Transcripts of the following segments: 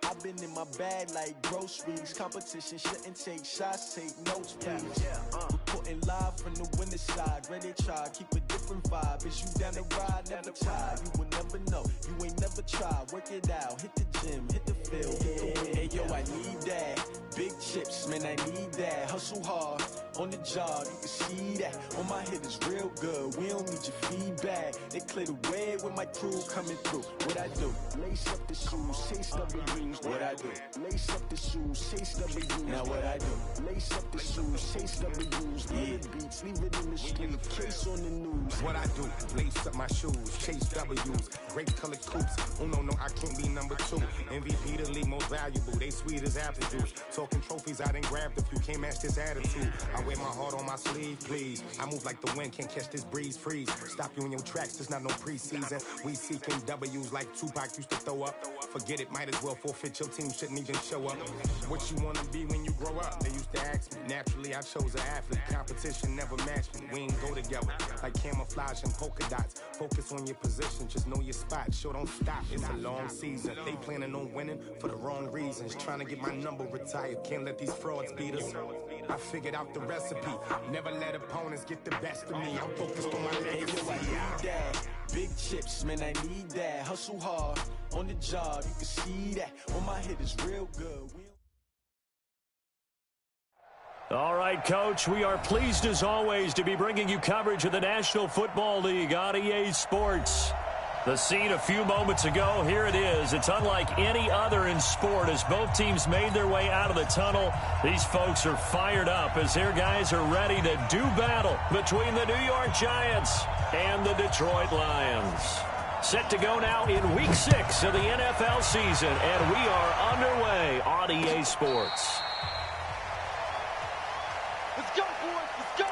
I've been in my bag like groceries. Competition shouldn't take shots, take notes, please. Reporting live from the winning side. Ready to try, keep a different vibe. Is you down the ride, never tired. You will never know, you ain't never tried. Work it out, hit the gym, hit the field, hit the win. Hey yo, I need that. Big chips, man, I need that. Hustle hard, on the job, you can see that. On my hit is real good, we don't need your feedback. They clear the way with my crew coming through. What I do? Lace up the shoes, chase W's. What I do? Lace up the shoes, chase W's. Now what I do? Lace up the shoes, chase W's. Yeah, beats, leave it in the street, case on the news. What I do? Lace up my shoes, chase W's. Great colored coops. Oh no, I can't be number 2. MVP the league most valuable. They sweet as apple juice. Talking trophies, I done grabbed a few. Can't match this attitude. I wear my heart on my sleeve, please. I move like the wind, can't catch this breeze, freeze. Stop you in your tracks, there's not no preseason. We seeking W's like Tupac used to throw up. Forget it, might as well forfeit, your team shouldn't even show up. What you wanna be when you grow up? They used to ask me. Naturally, I chose an athlete. Competition never matched me. We ain't go together like camouflage and polka dots. Focus on your position, just know your spot. Sure, don't stop, it's a long season. They planning on winning for the wrong reasons. Trying to get my number retired, can't let these frauds beat us. I figured out the recipe. Never let opponents get the best of me. I'm focused on my legacy. I need that. Big chips, man, I need that. Hustle hard, on the job, you can see that. On my hit is real good. All right, Coach, we are pleased as always to be bringing you coverage of the National Football League on EA Sports. The scene a few moments ago, here it is. It's unlike any other in sport as both teams made their way out of the tunnel. These folks are fired up as their guys are ready to do battle between the New York Giants and the Detroit Lions. Set to go now in Week 6 of the NFL season, and we are underway on EA Sports. Let's go, boys. Let's go.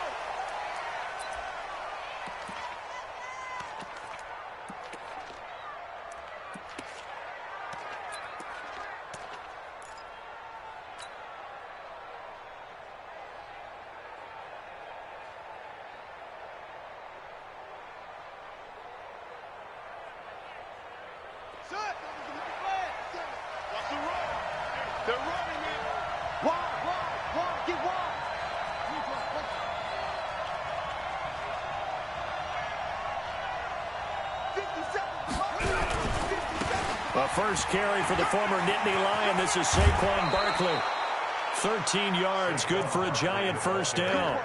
What's the run? They're running it. Wide, get wide. A first carry for the former Nittany Lion. This is Saquon Barkley. 13 yards, good for a Giant first down.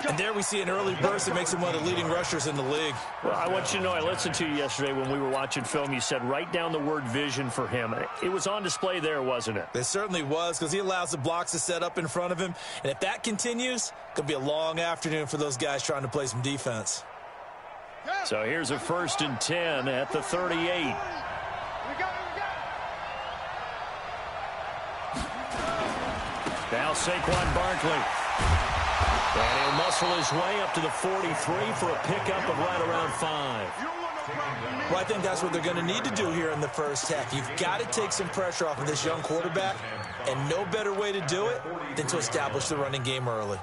And there we see an early burst that makes him one of the leading rushers in the league. Well, I want you to know, I listened to you yesterday when we were watching film. You said write down the word vision for him. It was on display there, wasn't it? It certainly was, because he allows the blocks to set up in front of him. And if that continues, it could be a long afternoon for those guys trying to play some defense. So here's a 1st and 10 at the 38. Now Saquon Barkley. And he'll muscle his way up to the 43 for a pickup of right around 5. Well, I think that's what they're going to need to do here in the first half. You've got to take some pressure off of this young quarterback, and no better way to do it than to establish the running game early.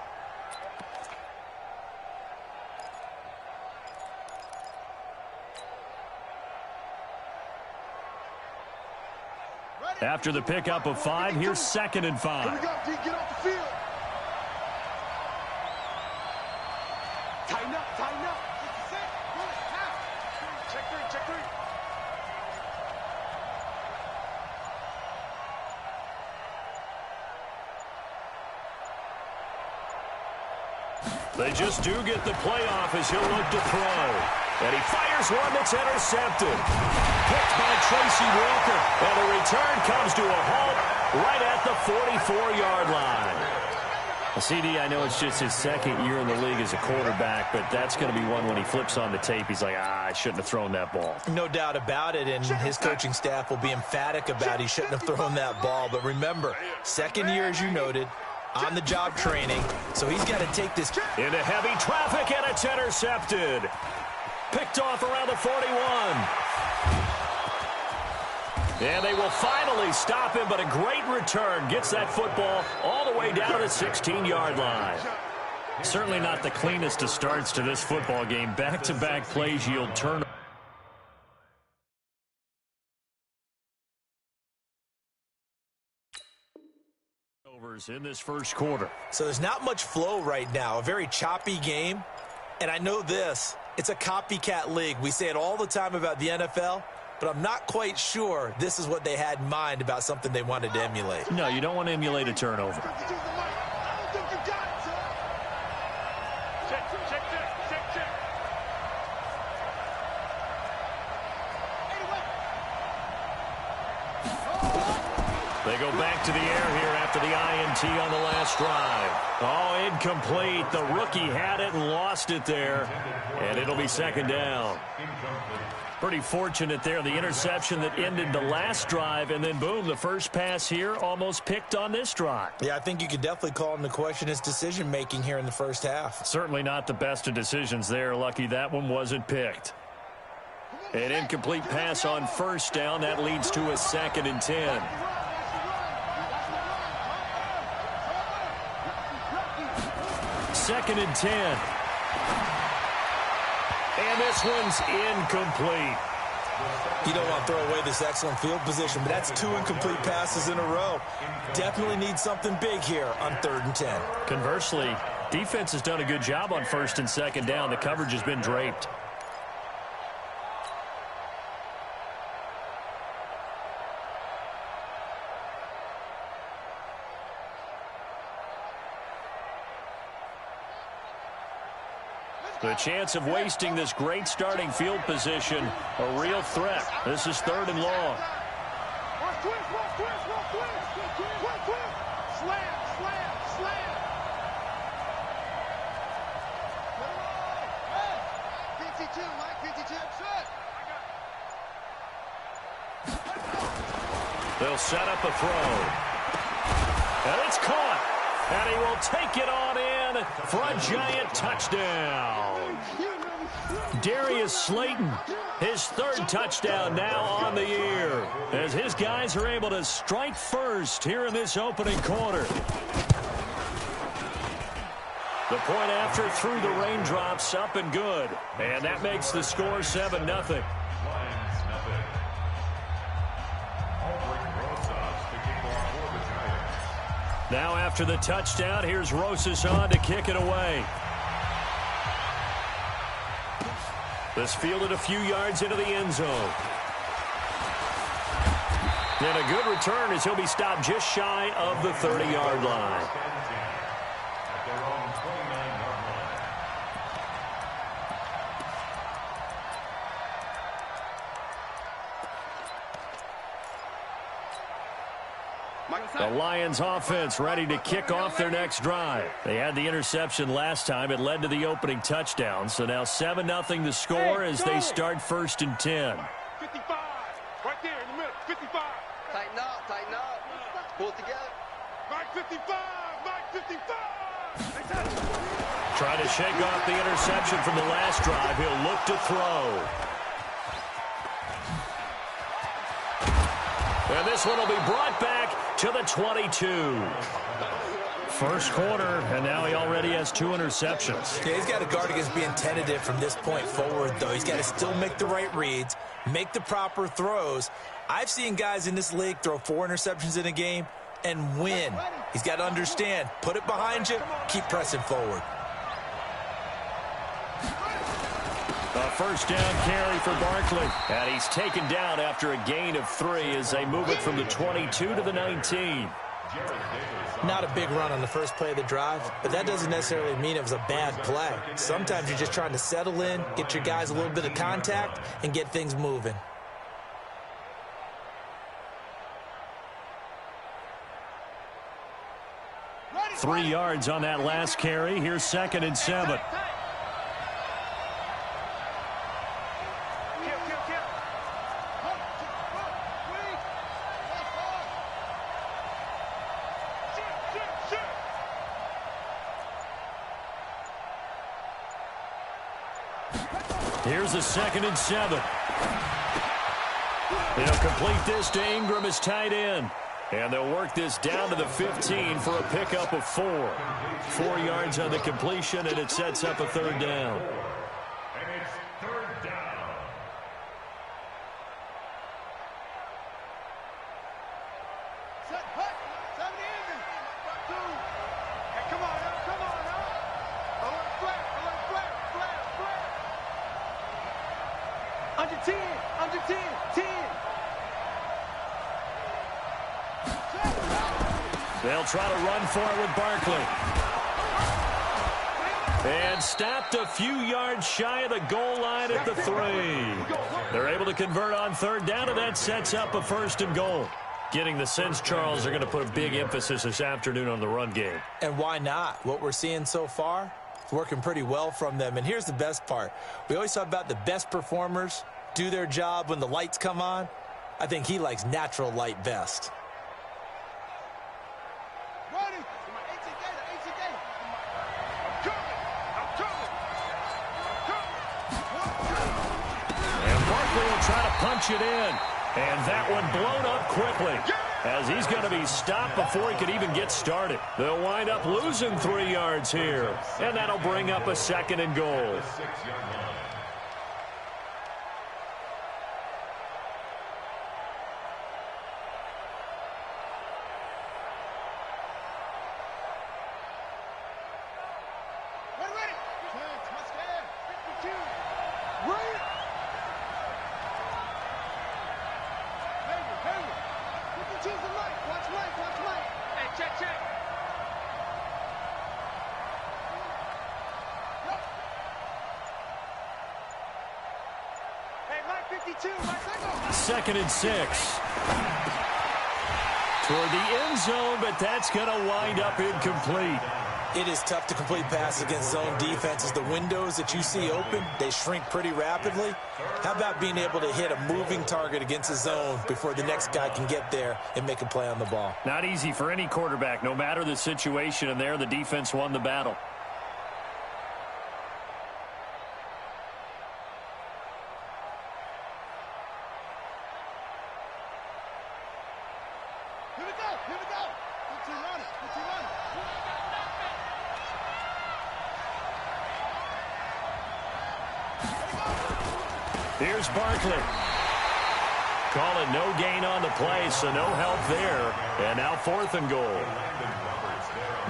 After the pickup of 5, here's 2nd and 5. Here we go, D. Get off the field. Tighten up. Check three. They just do get the playoff as he'll look to throw. And he fires one that's intercepted. Picked by Tracy Walker. And the return comes to a halt right at the 44-yard line. CD, I know it's just his 2nd year in the league as a quarterback, but that's going to be one when he flips on the tape. He's like, I shouldn't have thrown that ball. No doubt about it, and his coaching staff will be emphatic about he shouldn't have thrown that ball. But remember, 2nd year, as you noted, on-the-job training, so he's got to take this. Into heavy traffic, and it's intercepted. Picked off around the 41. And they will finally stop him, but a great return gets that football all the way down to the 16-yard line. Certainly not the cleanest of starts to this football game. Back-to-back plays yield turnovers. Turnovers in this first quarter. So there's not much flow right now, a very choppy game. And I know this, it's a copycat league. We say it all the time about the NFL, but I'm not quite sure this is what they had in mind about something they wanted to emulate. No, you don't want to emulate a turnover. They go back to the air here after the INT on the last drive. Oh, incomplete. The rookie had it and lost it there. And it'll be second down. Pretty fortunate there. The interception that ended the last drive, and then boom, the first pass here almost picked on this drive. Yeah, I think you could definitely call into question his decision-making here in the first half. Certainly not the best of decisions there. Lucky that one wasn't picked. An incomplete pass on first down. That leads to a 2nd and 10. Second and 10. And this one's incomplete. You don't want to throw away this excellent field position, but that's 2 incomplete passes in a row. Definitely need something big here on 3rd and 10. Conversely, defense has done a good job on 1st and 2nd down. The coverage has been draped. The chance of wasting this great starting field position, a real threat. This is 3rd and long. They'll set up a throw. And it's caught. And he will take it on in for a giant touchdown. Darius Slayton, his 3rd touchdown now on the year, as his guys are able to strike first here in this opening quarter. The point after through the raindrops, up and good. And that makes the score 7-0. Now after the touchdown, here's Rosas on to kick it away. This fielded a few yards into the end zone. And a good return as he'll be stopped just shy of the 30-yard line. The Lions offense ready to kick off their next drive. They had the interception last time. It led to the opening touchdown. So now 7-0 the score as they start 1st and 10. 55. Right there in the middle. 55. Tighten up. Pull it together. Mike 55. Mike 55. Trying to shake off the interception from the last drive. He'll look to throw. And this one will be brought back to the 22. First quarter, and now he already has 2 interceptions. Yeah, he's got to guard against being tentative from this point forward, though. He's got to still make the right reads, make the proper throws. I've seen guys in this league throw 4 interceptions in a game and win. He's got to understand, put it behind you, keep pressing forward. A first down carry for Barkley. And he's taken down after a gain of 3 as they move it from the 22 to the 19. Not a big run on the first play of the drive, but that doesn't necessarily mean it was a bad play. Sometimes you're just trying to settle in, get your guys a little bit of contact, and get things moving. Three yards on that last carry. Here's 2nd and 7. Here's a 2nd and 7. They'll complete this to Ingram as tight end. And they'll work this down to the 15 for a pickup of 4. 4 yards on the completion, and it sets up a 3rd down. And it's 3rd down. Hey, come on now, come on now. Alert flare, alert flare, flare, flare. Under 10, under 10, 10. They'll try to run for it with Barkley. And stopped a few yards shy of the goal line at the 3. They're able to convert on third down, and that sets up a 1st and goal. Getting the sense, Charles, they're going to put a big emphasis this afternoon on the run game. And why not? What we're seeing so far is working pretty well from them. And here's the best part. We always talk about the best performers do their job when the lights come on. I think he likes natural light best. Try to punch it in, and that one blown up quickly as he's going to be stopped before he could even get started. They'll wind up losing 3 yards here, and that'll bring up a 2nd and goal. Second and 6. Toward the end zone, but that's going to wind up incomplete. It is tough to complete passes against zone defenses. The windows that you see open, they shrink pretty rapidly. How about being able to hit a moving target against a zone before the next guy can get there and make a play on the ball? Not easy for any quarterback, no matter the situation, and there the defense won the battle. Here's Barkley. Call it no gain on the play, so no help there. And now 4th and goal.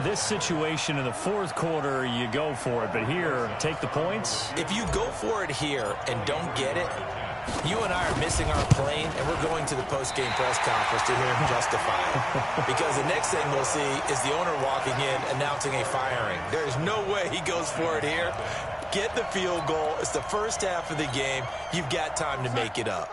This situation in the 4th quarter, you go for it. But here, take the points. If you go for it here and don't get it, you and I are missing our plane, and we're going to the post-game press conference to hear him justify it. Because the next thing we'll see is the owner walking in announcing a firing. There is no way he goes for it here. Get the field goal. It's the first half of the game. You've got time to make it up.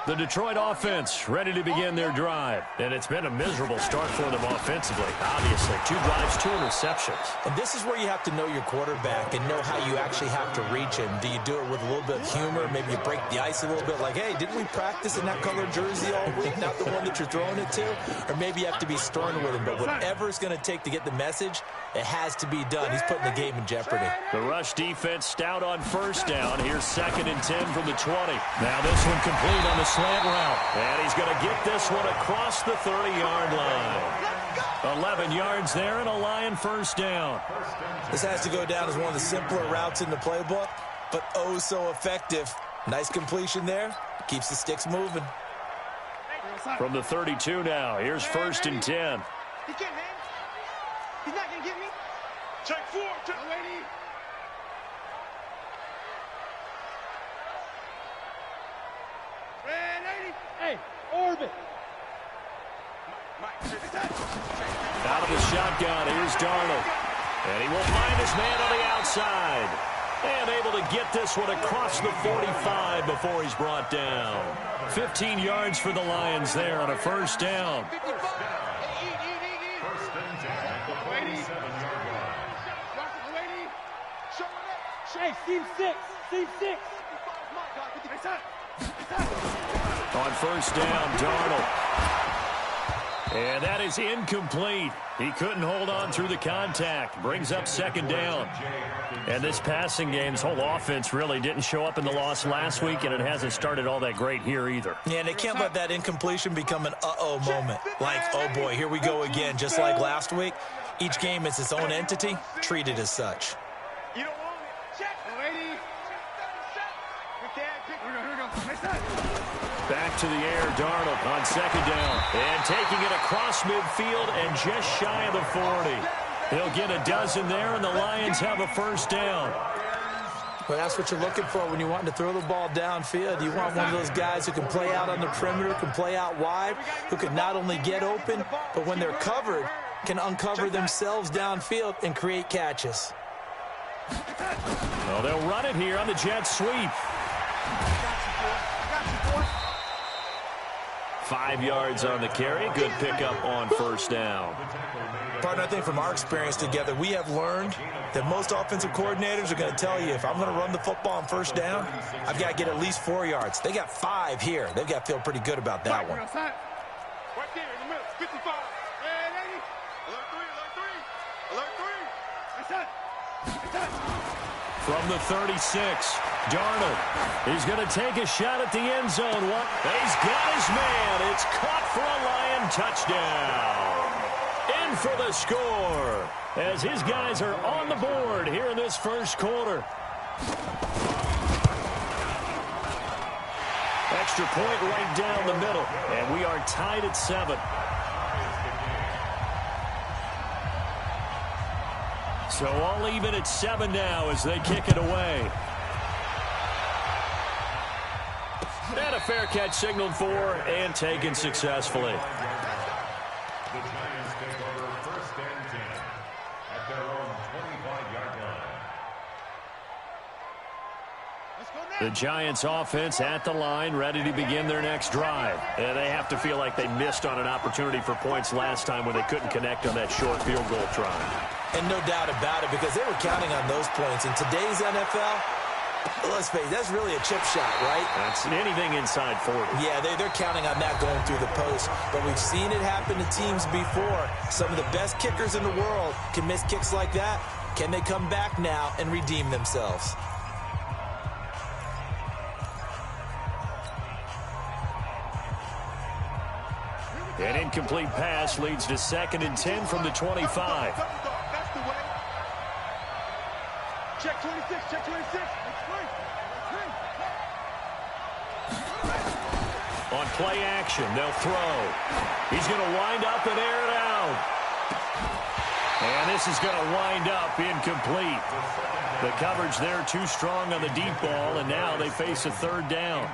The Detroit offense ready to begin their drive. And it's been a miserable start for them offensively. Obviously, 2 drives, 2 interceptions. And this is where you have to know your quarterback and know how you actually have to reach him. Do you do it with a little bit of humor? Maybe you break the ice a little bit like, hey, didn't we practice in that colored jersey all week? Not the one that you're throwing it to? Or maybe you have to be stern with him. But whatever it's going to take to get the message, it has to be done. He's putting the game in jeopardy. The rush defense stout on 1st down. Here's 2nd and 10 from the 20. Now this one complete on the slant route. And he's going to get this one across the 30-yard line. 11 yards there and a Lion 1st down. This has to go down as one of the simpler routes in the playbook, but oh so effective. Nice completion there. Keeps the sticks moving. From the 32 now, here's 1st and 10. He can't hang. He's not going to get me. Check 4. Check lady. Hey, orbit. Out of the shotgun, here's Darnold. And he will find his man on the outside. And able to get this one across the 45 before he's brought down. 15 yards for the Lions there on a 1st down. Hey, Steve 6. Steve 6. On 1st down, Darnold. And that is incomplete. He couldn't hold on through the contact. Brings up 2nd down. And this passing game, this whole offense really didn't show up in the loss last week, and it hasn't started all that great here either. Yeah, and they can't let that incompletion become an uh-oh moment. Like, oh boy, here we go again, just like last week. Each game is its own entity, treated as such. You don't want it. Check. Lady. Here we go. Back Back to the air, Darnold on second down. And taking it across midfield and just shy of the 40. He'll get a dozen there, and the Lions have a first down. Well, that's what you're looking for when you're wanting to throw the ball downfield. You want one of those guys who can play out on the perimeter, can play out wide, who can not only get open, but when they're covered, can uncover themselves downfield and create catches. Well, they'll run it here on the jet sweep. 5 yards on the carry. Good pickup on first down. Partner, I think from our experience together, we have learned that most offensive coordinators are going to tell you, if I'm going to run the football on first down, I've got to get at least 4 yards. They got 5 here. They've got to feel pretty good about that one. Right there in the middle, 55. Hey, lady. Alert 3, alert 3. Alert 3. That's it. From the 36, Darnold. He's going to take a shot at the end zone. He's got his man. It's caught for a Lion touchdown. In for the score as his guys are on the board here in this first quarter. Extra point right down the middle, and we are tied at 7. So all even at 7 now as they kick it away. And a fair catch signaled for and taken successfully. The Giants take over first and 10 at their own 25-yard line. The Giants offense at the line, ready to begin their next drive. And they have to feel like they missed on an opportunity for points last time when they couldn't connect on that short field goal try. And no doubt about it, because they were counting on those points. In today's NFL, let's face it, that's really a chip shot, right? That's anything inside 40. Yeah, they're counting on that going through the post. But we've seen it happen to teams before. Some of the best kickers in the world can miss kicks like that. Can they come back now and redeem themselves? An incomplete pass leads to 2nd and 10 from the 25. That's the way. Check 26, check 26. On play action, they'll throw. He's going to wind up and air it out. And this is going to wind up incomplete. The coverage there too strong on the deep ball, and now they face a 3rd down.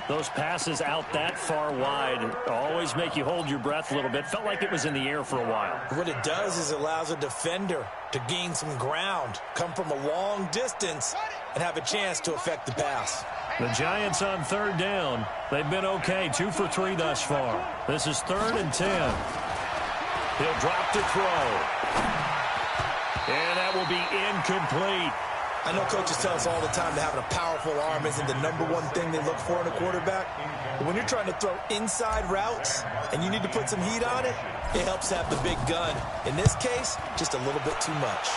Those passes out that far wide always make you hold your breath a little bit. Felt like it was in the air for a while. What it does is it allows a defender to gain some ground, come from a long distance, and have a chance to affect the pass. The Giants on 3rd down. They've been okay, 2 for 3 thus far. This is 3rd and 10. He'll drop to throw. And that will be incomplete. I know coaches tell us all the time that having a powerful arm isn't the #1 thing they look for in a quarterback. But when you're trying to throw inside routes and you need to put some heat on it, it helps have the big gun. In this case, just a little bit too much.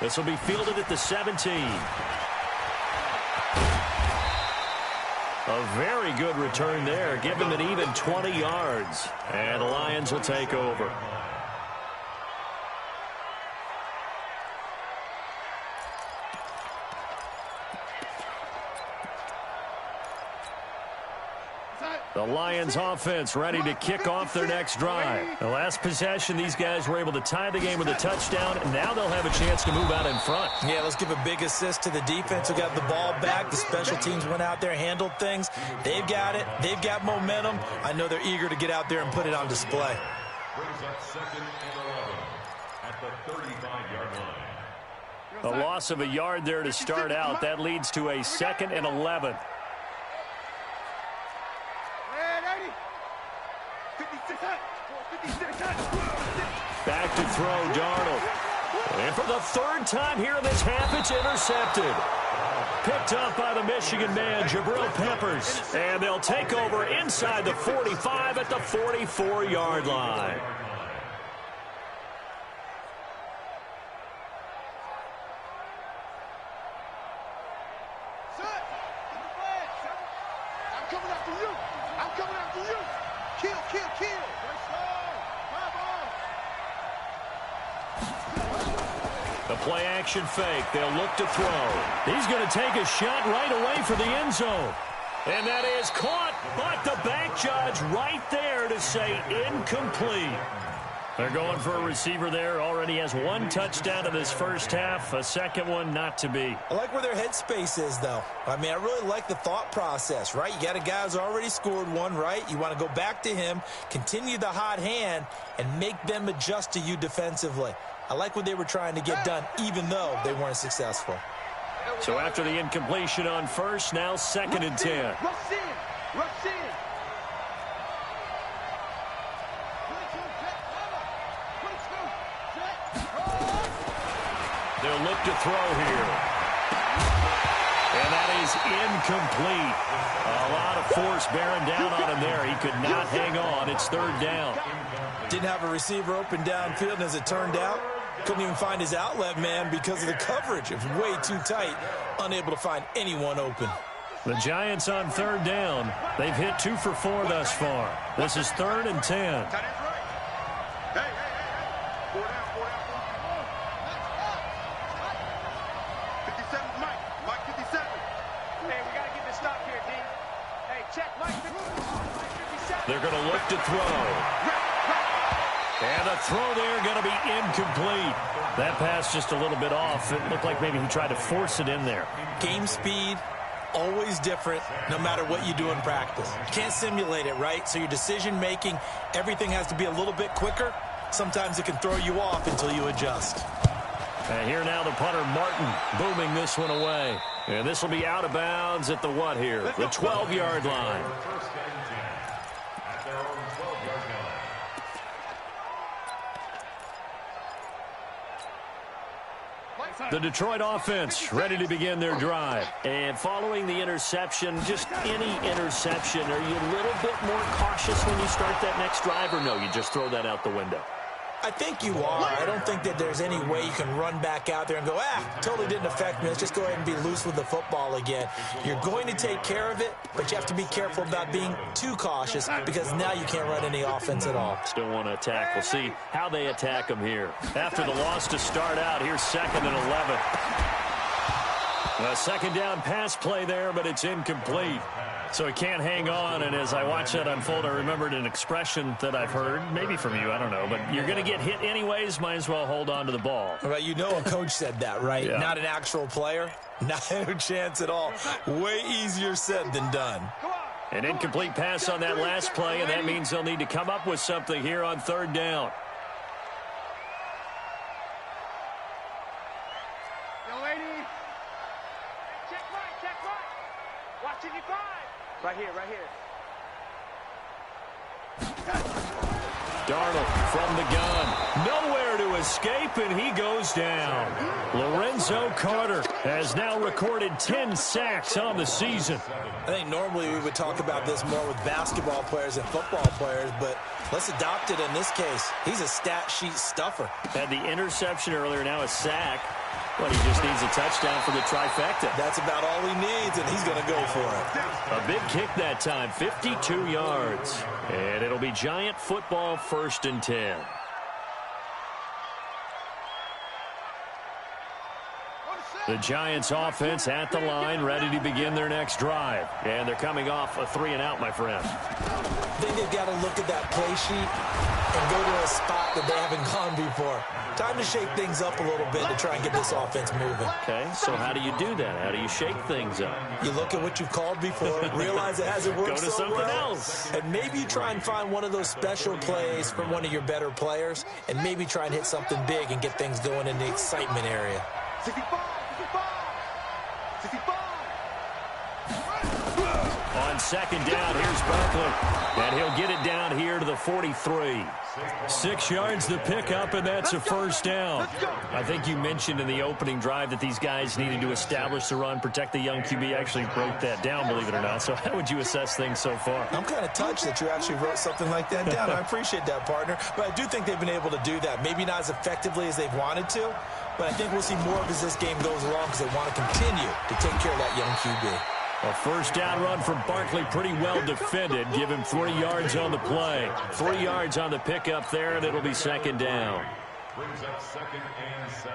This will be fielded at the 17. A very good return there. Give him an even 20 yards. And the Lions will take over. The Lions offense ready to kick off their next drive. The last possession, these guys were able to tie the game with a touchdown, and now they'll have a chance to move out in front. Yeah, let's give a big assist to the defense who got the ball back. The special teams went out there, handled things. They've got it. They've got momentum. I know they're eager to get out there and put it on display. Brings up 2nd and 11 at the 35-yard line. A loss of a yard there to start out. That leads to a 2nd and 11. Back to throw, Darnold. And for the 3rd time here in this half, it's intercepted. Picked up by the Michigan man, Jabril Peppers. And they'll take over inside the 45 at the 44-yard line. I'm coming after you. I'm coming after you. Kill, kill, kill. The play action fake. They'll look to throw. He's going to take a shot right away for the end zone. And that is caught, but the back judge right there to say incomplete. They're going for a receiver there. Already has one touchdown in this first half. A second one not to be. I like where their headspace is, though. I mean, I really like the thought process, right? You got a guy who's already scored one, right? You want to go back to him, continue the hot hand, and make them adjust to you defensively. I like what they were trying to get done, even though they weren't successful. So after the incompletion on first, now 2nd and 10. Rush in. Rush in. They'll look to throw here. And that is incomplete. A lot of force bearing down on him there. He could not hang on. It's 3rd down. Didn't have a receiver open downfield, and as it turned out, couldn't even find his outlet man because of the coverage. It was way too tight, unable to find anyone open. The Giants on 3rd down. They've hit 2 for 4 thus far. This is 3rd and 10. They're going to look to throw. And the throw there going to be incomplete. That pass just a little bit off. It looked like maybe he tried to force it in there. Game speed, always different, no matter what you do in practice. You can't simulate it, right? So your decision-making, everything has to be a little bit quicker. Sometimes it can throw you off until you adjust. And here now the punter, Martin, booming this one away. And this will be out of bounds at the what here? The 12-yard line. The Detroit offense ready to begin their drive. And following the interception, just any interception, are you a little bit more cautious when you start that next drive, or no, you just throw that out the window? I think you are. I don't think that there's any way you can run back out there and go, totally didn't affect me. Let's just go ahead and be loose with the football again. You're going to take care of it, but you have to be careful about being too cautious because now you can't run any offense at all. Still want to attack. We'll see how they attack them here. After the loss to start out, here's 2nd and 11. A 2nd down pass play there, but it's incomplete. So he can't hang on, and as I watch that unfold, I remembered an expression that I've heard, maybe from you, I don't know, but you're going to get hit anyways, might as well hold on to the ball. Right, you know a coach said that, right? Yeah. Not an actual player. Not a chance at all. Way easier said than done. An incomplete pass on that last play, and that means they'll need to come up with something here on 3rd down. Right here, right here. Darnold from the gun. Nowhere to escape, and he goes down. Lorenzo Carter has now recorded 10 sacks on the season. I think normally we would talk about this more with basketball players and football players, but let's adopt it in this case. He's a stat sheet stuffer. Had the interception earlier, now a sack. But he just needs a touchdown for the trifecta. That's about all he needs, and he's going to go for it. A big kick that time, 52 yards. And it'll be Giant football, 1st and 10. The Giants offense at the line, ready to begin their next drive. And they're coming off a 3-and-out, my friend. I think they've got to look at that play sheet and go to a spot that they haven't gone before. Time to shake things up a little bit to try and get this offense moving. Okay, so how do you do that? How do you shake things up? You look at what you've called before, realize it hasn't worked Go to so something well, else. and maybe you try and find one of those special plays from one of your better players, and maybe try and hit something big and get things going in the excitement area. 65, 65. On 2nd down, here's Barkley. And he'll get it down here to the 43. 6 yards to pick up, and that's a 1st down. I think you mentioned in the opening drive that these guys needed to establish the run, protect the young QB. Actually wrote that down, believe it or not. So how would you assess things so far? I'm kind of touched that you actually wrote something like that down. I appreciate that, partner. But I do think they've been able to do that. Maybe not as effectively as they've wanted to, but I think we'll see more of as this game goes along because they want to continue to take care of that young QB. A 1st down run for Barkley, pretty well defended. Give him 3 yards on the play. 3 yards on the pickup there, and it'll be 2nd down. Brings up 2nd and 7.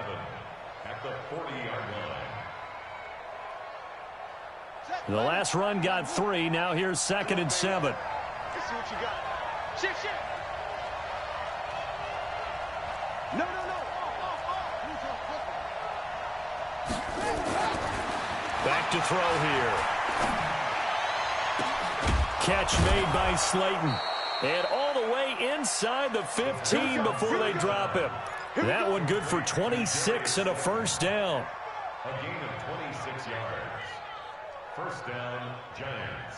at the 40-yard line. The last run got 3. Now here's 2nd and 7. Let's see what you got. Shift. No. Back to throw here. Catch made by Slayton. And all the way inside the 15 before they drop him. That one good for 26 and a first down. A gain of 26 yards. First down, Giants.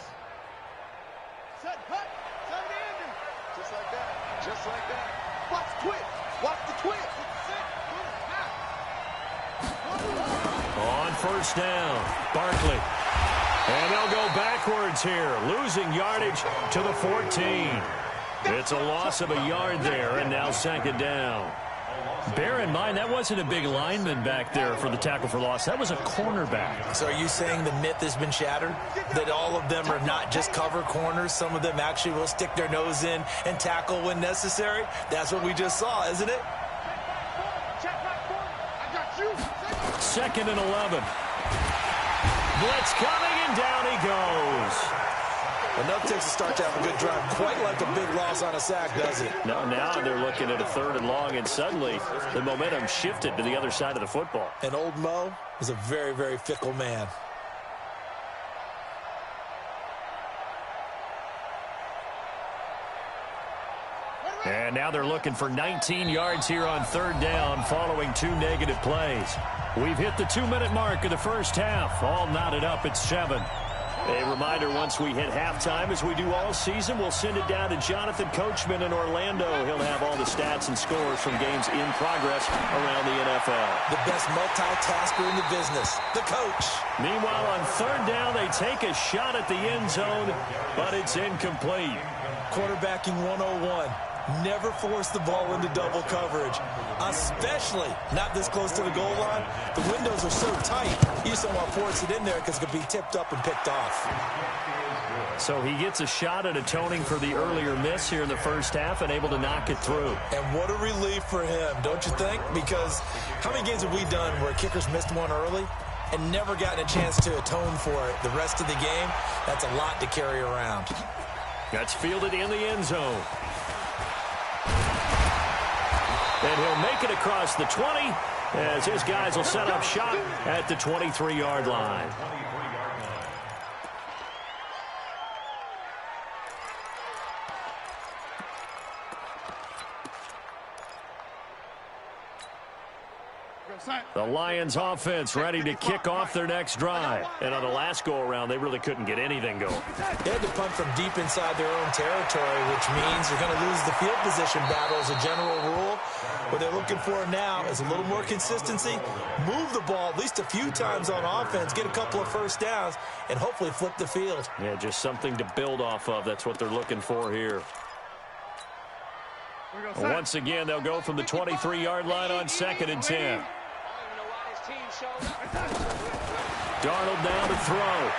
Set, cut. Set it in. Just like that. Just like that. Watch the twitch. Watch the twitch. On first down, Barkley. And they'll go backwards here, losing yardage to the 14. It's a loss of a yard there, and now 2nd down. Bear in mind, that wasn't a big lineman back there for the tackle for loss. That was a cornerback. So are you saying the myth has been shattered? That all of them are not just cover corners? Some of them actually will stick their nose in and tackle when necessary? That's what we just saw, isn't it? 2nd and 11. Blitz coming, and down he goes. Enough takes a start to have a good drive. Quite like a big loss on a sack, does it? No, now they're looking at a 3rd and long, and suddenly the momentum shifted to the other side of the football. And old Mo is a very, very fickle man. And now they're looking for 19 yards here on 3rd down following 2 negative plays. We've hit the 2-minute mark of the first half. All knotted up at 7. A reminder, once we hit halftime, as we do all season, we'll send it down to Jonathan Coachman in Orlando. He'll have all the stats and scores from games in progress around the NFL. The best multitasker in the business, the coach. Meanwhile, on 3rd down, they take a shot at the end zone, but it's incomplete. Quarterbacking 101. Never force the ball into double coverage, especially not this close to the goal line. The windows are so tight, you just don't want to force it in there because it could be tipped up and picked off. So he gets a shot at atoning for the earlier miss here in the first half and able to knock it through. And what a relief for him, don't you think? Because how many games have we done where kickers missed one early and never gotten a chance to atone for it the rest of the game? That's a lot to carry around. That's fielded in the end zone. And he'll make it across the 20 as his guys will set up shop at the 23-yard line. The Lions offense ready to kick off their next drive. And on the last go-around, they really couldn't get anything going. They had to punt from deep inside their own territory, which means they're going to lose the field position battle as a general rule. What they're looking for now is a little more consistency, move the ball at least a few times on offense, get a couple of first downs, and hopefully flip the field. Yeah, just something to build off of. That's what they're looking for here. Once again, they'll go from the 23-yard line on 2nd and 10. Darnold down to throw.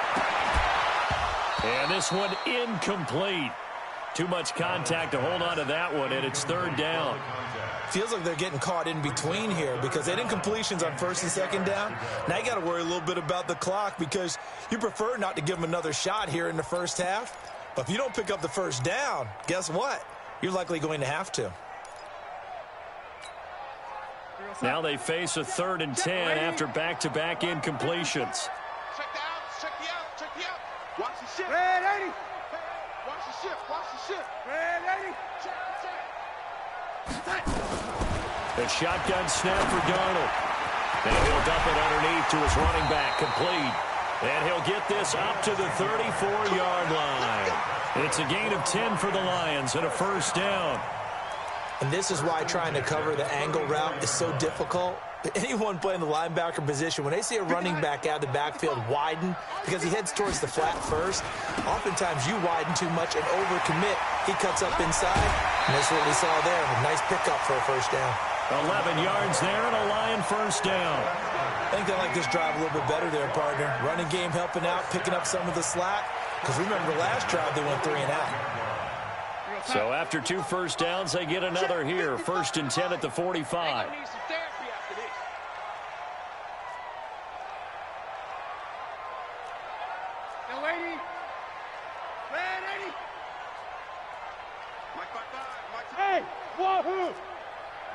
And this one incomplete. Too much contact to hold on to that one, and it's 3rd down. Feels like they're getting caught in between here because they didn't completions on 1st and 2nd down. Now you got to worry a little bit about the clock because you prefer not to give them another shot here in the first half. But if you don't pick up the first down, guess what? You're likely going to have to. Now they face a 3rd and 10 after back-to-back incompletions. Check the outs, check the outs, check the outs. Watch the shift. Red 80. Watch the shift, watch the shift. Red 80. Check. The shotgun snap for Darnold. And he'll dump it underneath to his running back, complete. And he'll get this up to the 34-yard line. It's a gain of 10 for the Lions and a first down. And this is why trying to cover the angle route is so difficult. Anyone playing the linebacker position, when they see a running back out of the backfield widen because he heads towards the flat first, oftentimes you widen too much and overcommit. He cuts up inside, and that's what we saw there. A nice pickup for a first down. 11 yards there and a Lion first down. I think they like this drive a little bit better there, partner. Running game helping out, picking up some of the slack. Because remember, the last drive they went 3 and out. So after 2 first downs, they get another here. 1st and 10 at the 45. Yahoo!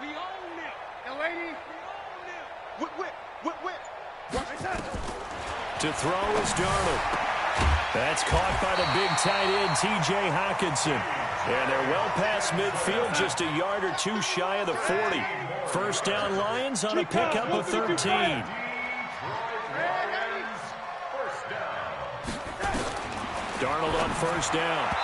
We own it. And lady, we own it. Whip. To throw is Darnold. That's caught by the big tight end, T.J. Hockenson. And they're well past midfield, just a yard or two shy of the 40. First down Lions on a pickup of 13. Darnold on first down.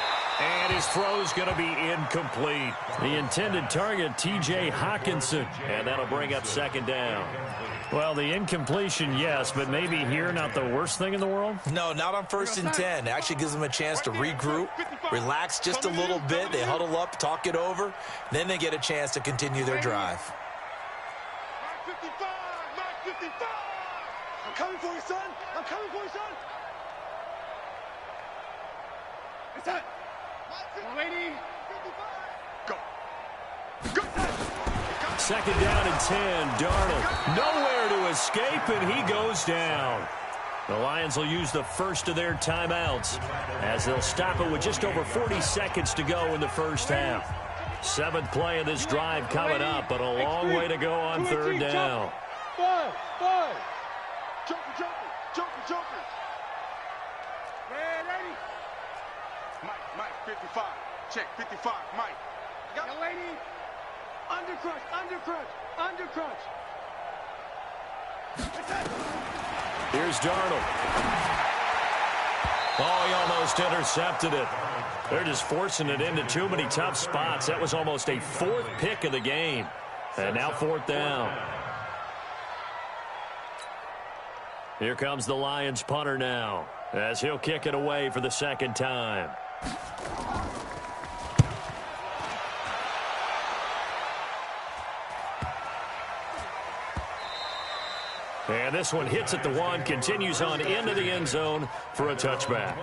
And his throw's going to be incomplete. The intended target, T.J. Hockenson. And that'll bring up second down. Well, the incompletion, yes, but maybe here not the worst thing in the world? No, not on 1st and 10. It actually gives them a chance to regroup, relax just a little bit. They huddle up, talk it over. Then they get a chance to continue their drive. Mark 55. I'm coming for you, son. It's that. Lady. Go. Second down and 10. Darnold nowhere to escape, and he goes down. The Lions will use the first of their timeouts as they'll stop it with just over 40 seconds to go in the first half. 7th play of this drive coming up, but a long way to go on third down. Five. Joker. Ready? Mike, 55. Check, 55, Mike. Got lady. Undercrunch. Here's Darnold. Oh, he almost intercepted it. They're just forcing it into too many tough spots. That was almost a 4th pick of the game. And now 4th down. Here comes the Lions punter now, as he'll kick it away for the second time. And this one hits at the 1, continues on into the end zone for a touchback.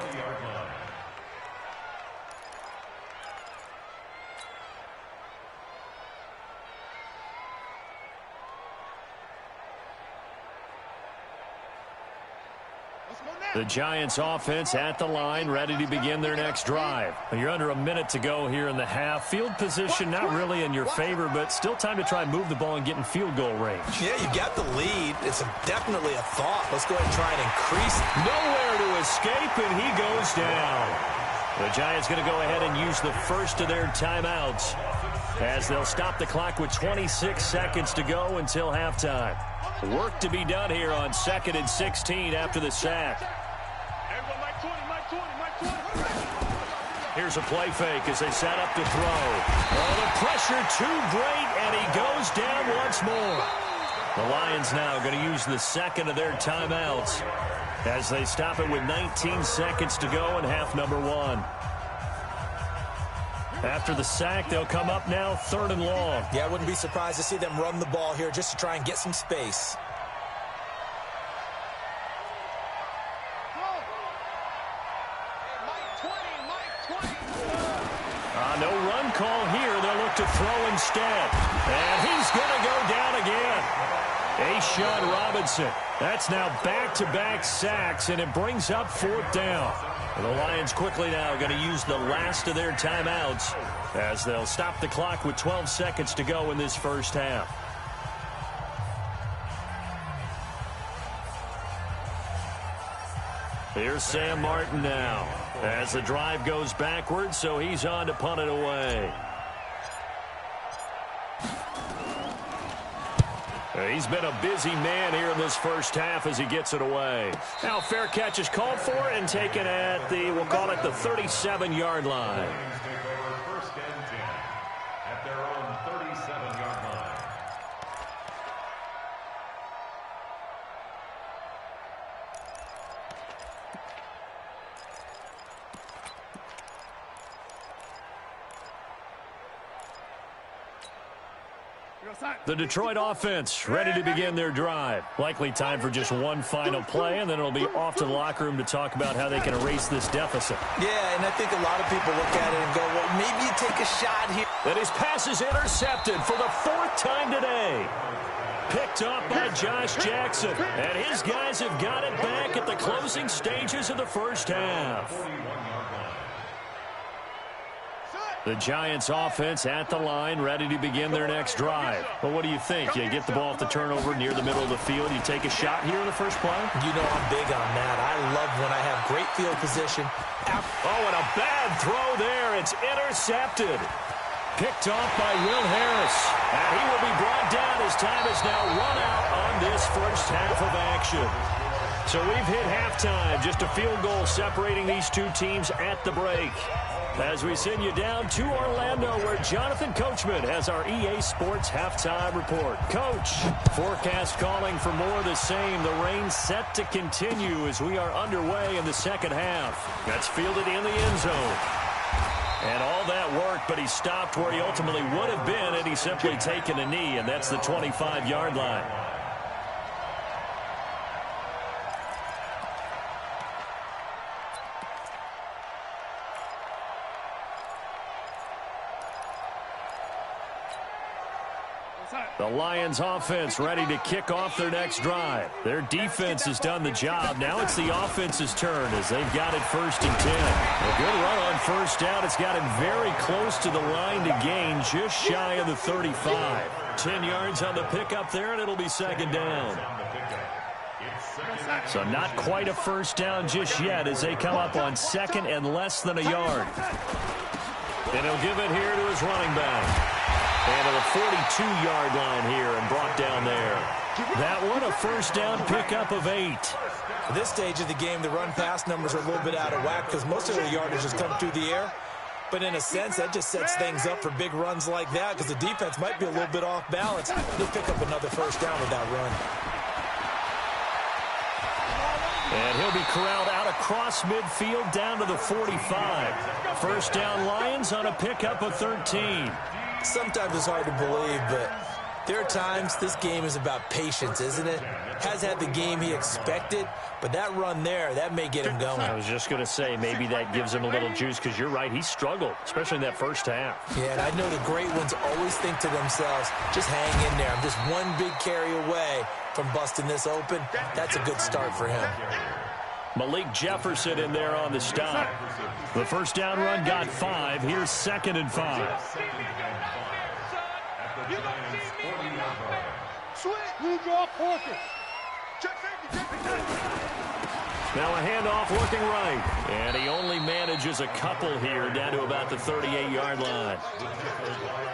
The Giants offense at the line, ready to begin their next drive. You're under a minute to go here in the half. Field position not really in your favor, but still time to try and move the ball and get in field goal range. Yeah, you got the lead. It's definitely a thought. Let's go ahead and try and increase it. Nowhere to escape, and he goes down. The Giants going to go ahead and use the first of their timeouts as they'll stop the clock with 26 seconds to go until halftime. Work to be done here on 2nd and 16 after the sack. Here's a play fake as they set up to throw. Oh, the pressure too great, and he goes down once more. The Lions now going to use the second of their timeouts as they stop it with 19 seconds to go in half number 1. After the sack, they'll come up now 3rd and long. Yeah, I wouldn't be surprised to see them run the ball here just to try and get some space. No run call here. They'll look to throw instead. And he's going to go down again. A'Shawn Robinson. That's now back-to-back sacks, and it brings up 4th down. And the Lions quickly now going to use the last of their timeouts as they'll stop the clock with 12 seconds to go in this first half. Here's Sam Martin now as the drive goes backwards, so he's on to punt it away. He's been a busy man here in this first half as he gets it away. Now fair catch is called for and taken at the, we'll call it the 37-yard line. First and 10 at their own 37-yard line. The Detroit offense ready to begin their drive. Likely time for just one final play, and then it'll be off to the locker room to talk about how they can erase this deficit. Yeah, and I think a lot of people look at it and go, well, maybe you take a shot here. And his pass is intercepted for the 4th time today. Picked up by Josh Jackson, and his guys have got it back at the closing stages of the first half. The Giants offense at the line, ready to begin their next drive. Well, what do you think? You get the ball off the turnover near the middle of the field. You take a shot here in the first play? You know I'm big on that. I love when I have great field position. Oh, and a bad throw there. It's intercepted. Picked off by Will Harris. And he will be brought down as time is now run out on this first half of action. So we've hit halftime. Just a field goal separating these two teams at the break. As we send you down to Orlando, where Jonathan Coachman has our EA Sports halftime report. Coach, forecast calling for more of the same. The rain set to continue as we are underway in the second half. That's fielded in the end zone. And all that work, but he stopped where he ultimately would have been, and he's simply taken a knee, and that's the 25-yard line. The Lions offense ready to kick off their next drive. Their defense has done the job. Now it's the offense's turn as they've got it 1st and 10. A good run on first down. It's got it very close to the line to gain, just shy of the 35. 10 yards on the pickup there, and it'll be second down. So not quite a first down just yet as they come up on second and less than a yard. And he'll give it here to his running back. And to the 42-yard line here and brought down there. That one, a first down pickup of 8. At this stage of the game, the run-pass numbers are a little bit out of whack because most of the yardage has come through the air. But in a sense, that just sets things up for big runs like that because the defense might be a little bit off balance. They'll pick up another first down with that run. And he'll be corralled out across midfield down to the 45. First down Lions on a pickup of 13. Sometimes it's hard to believe, but there are times this game is about patience, isn't it? Has had the game he expected, but that run there, that may get him going. I was just going to say, maybe that gives him a little juice because you're right, he struggled, especially in that first half. Yeah, and I know the great ones always think to themselves, just hang in there. I'm just one big carry away from busting this open. That's a good start for him. Malik Jefferson in there on the stop. The first down run got 5. Here's 2nd and 5. Now a handoff looking right. And he only manages a couple here down to about the 38-yard line.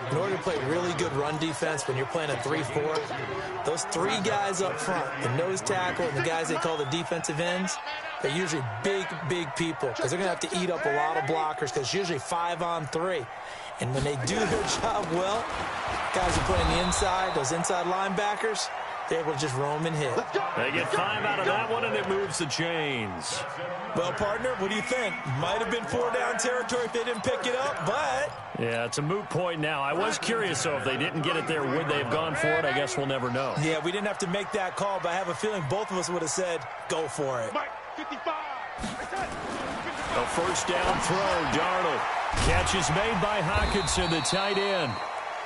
In order to play really good run defense when you're playing a 3-4, those 3 guys up front, the nose tackle and the guys they call the defensive ends, they're usually big, big people because they're going to have to eat up a lot of blockers because it's usually 5-on-3. And when they do their job well, guys are playing the inside, those inside linebackers, they're able to just roam and hit. They get 5 out of that one, and it moves the chains. Well, partner, what do you think? Might have been 4-down territory if they didn't pick it up, but... Yeah, it's a moot point now. I was curious, though, if they didn't get it there, would they have gone for it? I guess we'll never know. Yeah, we didn't have to make that call, but I have a feeling both of us would have said, go for it. A first down throw, Darnold. Catch is made by Hockenson, the tight end.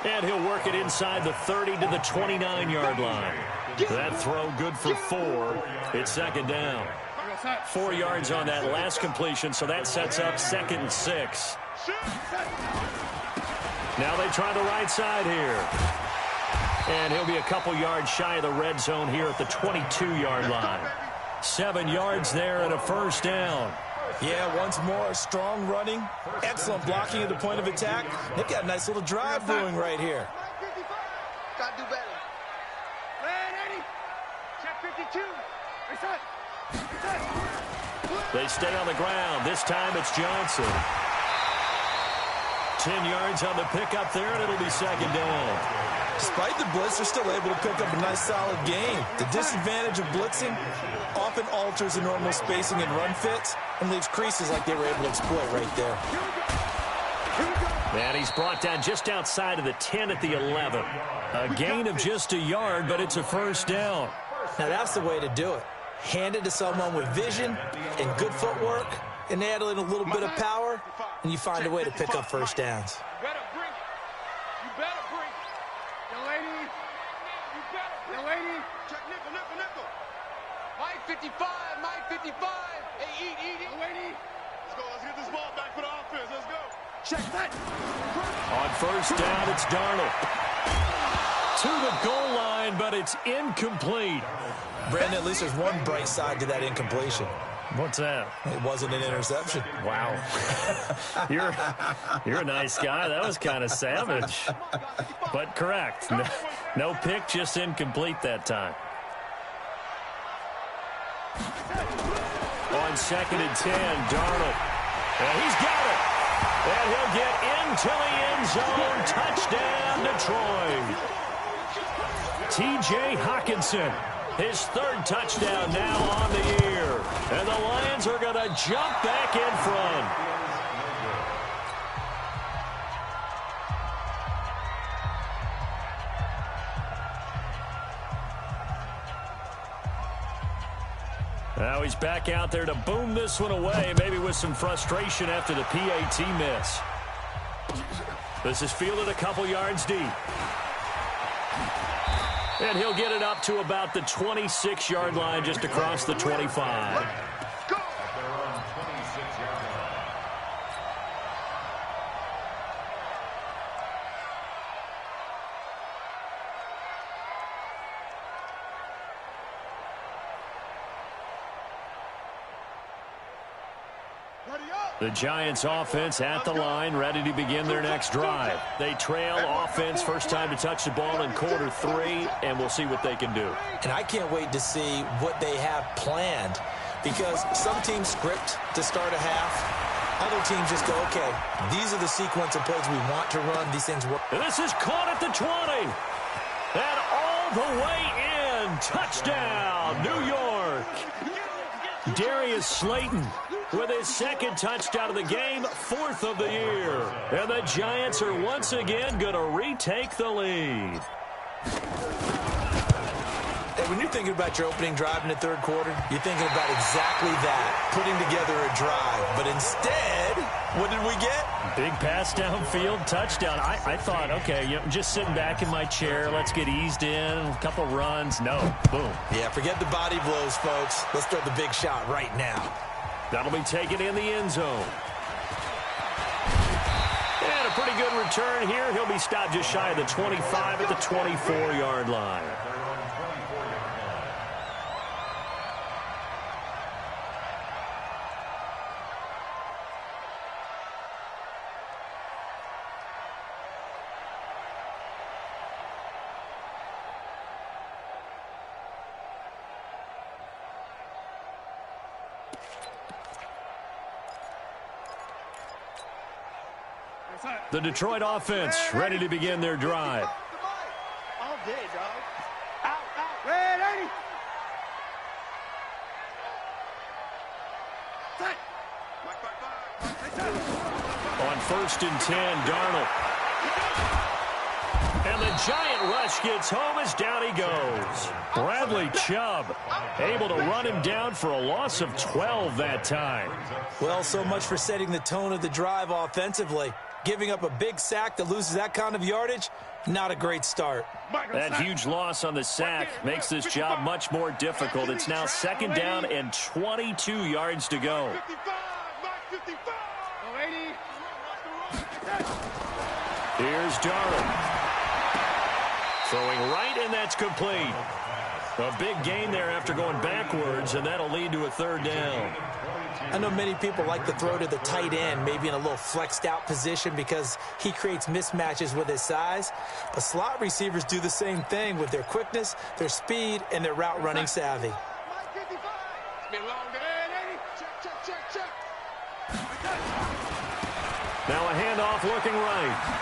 And he'll work it inside the 30 to the 29-yard line. That throw good for 4. It's 2nd down. 4 yards on that last completion, so that sets up 2nd and 6. Now they try the right side here. And he'll be a couple yards shy of the red zone here at the 22-yard line. 7 yards there and a first down. Yeah, once more, strong running, excellent blocking at the point of attack. They've got a nice little drive brewing right here. Gotta do better. Check 52. They stay on the ground. This time it's Johnson. 10 yards on the pickup there, and it'll be 2nd down. Despite the blitz, they're still able to pick up a nice solid gain. The disadvantage of blitzing often alters the normal spacing and run fits and leaves creases like they were able to exploit right there. And he's brought down just outside of the 10 at the 11. A gain of just a yard, but it's a first down. Now that's the way to do it. Hand it to someone with vision and good footwork and add in a little bit of power, and you find a way to pick up first downs. You better bring it. You better bring it. Delaney. You better. Delaney. Check nickel. Mike 55. Hey, eat it. Delaney. Let's go. Let's get this ball back for the offense. Let's go. On first down, it's Darnold. To the goal line, but it's incomplete. Brandon, at least there's one bright side to that incompletion. What's that? It wasn't an interception. Wow. You're a nice guy. That was kind of savage. But correct. No pick, just incomplete that time. On 2nd and 10, Darnold. And he's got it. And he'll get into the end zone. Touchdown, Detroit. T.J. Hockenson, his 3rd touchdown now on the year. And the Lions are going to jump back in front. Now he's back out there to boom this one away, maybe with some frustration after the PAT miss. This is fielded a couple yards deep. And he'll get it up to about the 26-yard line, just across the 25. The Giants offense at the line, ready to begin their next drive. They trail offense, first time to touch the ball in quarter 3, and we'll see what they can do. And I can't wait to see what they have planned, because some teams script to start a half. Other teams just go, okay, these are the sequence of plays we want to run. These things work. This is caught at the 20. And all the way in. Touchdown, New York. Darius Slayton with his 2nd touchdown of the game, 4th of the year. And the Giants are once again going to retake the lead. Hey, when you're thinking about your opening drive in the 3rd quarter, you're thinking about exactly that, putting together a drive. But instead, what did we get? Big pass downfield, touchdown. I thought, okay, just sitting back in my chair, let's get eased in, a couple runs. No, boom. Yeah, forget the body blows, folks. Let's throw the big shot right now. That'll be taken in the end zone. And a pretty good return here. He'll be stopped just shy of the 25 at the 24-yard line. The Detroit offense ready to begin their drive. All day, dog. Out. Ready. On 1st and 10, Darnold. And the giant rush gets home as down he goes. Bradley Chubb able to run him down for a loss of 12 that time. Well, so much for setting the tone of the drive offensively. Giving up a big sack that loses that kind of yardage, not a great start. That huge loss on the sack makes this job much more difficult. It's now 2nd down and 22 yards to go. Here's Darnold. Throwing right, and that's complete. A big gain there after going backwards, and that'll lead to a 3rd down. I know many people like to throw to the tight end, maybe in a little flexed out position because he creates mismatches with his size. But slot receivers do the same thing with their quickness, their speed, and their route running savvy. Now a handoff looking right.